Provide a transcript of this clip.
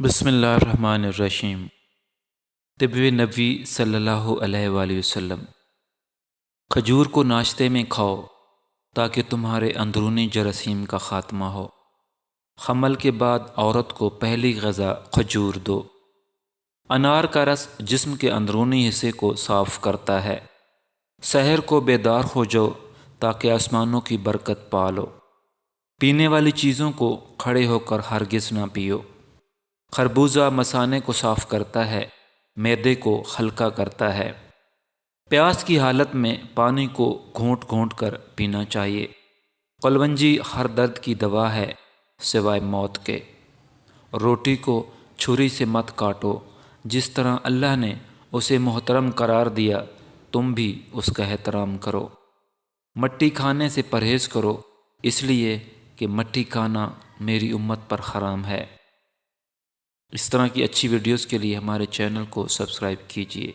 بسم اللہ الرحمن الرحیم۔ طب نبی صلی اللہ علیہ وآلہ وسلم۔ کھجور کو ناشتے میں کھاؤ تاکہ تمہارے اندرونی جراثیم کا خاتمہ ہو۔ حمل کے بعد عورت کو پہلی غذا کھجور دو۔ انار کا رس جسم کے اندرونی حصے کو صاف کرتا ہے۔ سحر کو بیدار ہو جاؤ تاکہ آسمانوں کی برکت پالو۔ پینے والی چیزوں کو کھڑے ہو کر ہرگز نہ پیو۔ خربوزہ مثانے کو صاف کرتا ہے، معدے کو ہلکا کرتا ہے۔ پیاس کی حالت میں پانی کو گھونٹ گھونٹ کر پینا چاہیے۔ قلونجی ہر درد کی دوا ہے سوائے موت کے۔ روٹی کو چھری سے مت کاٹو، جس طرح اللہ نے اسے محترم قرار دیا تم بھی اس کا احترام کرو۔ مٹی کھانے سے پرہیز کرو، اس لیے کہ مٹی کھانا میری امت پر حرام ہے۔ اس طرح کی اچھی ویڈیوز کے لیے ہمارے چینل کو سبسکرائب کیجیے۔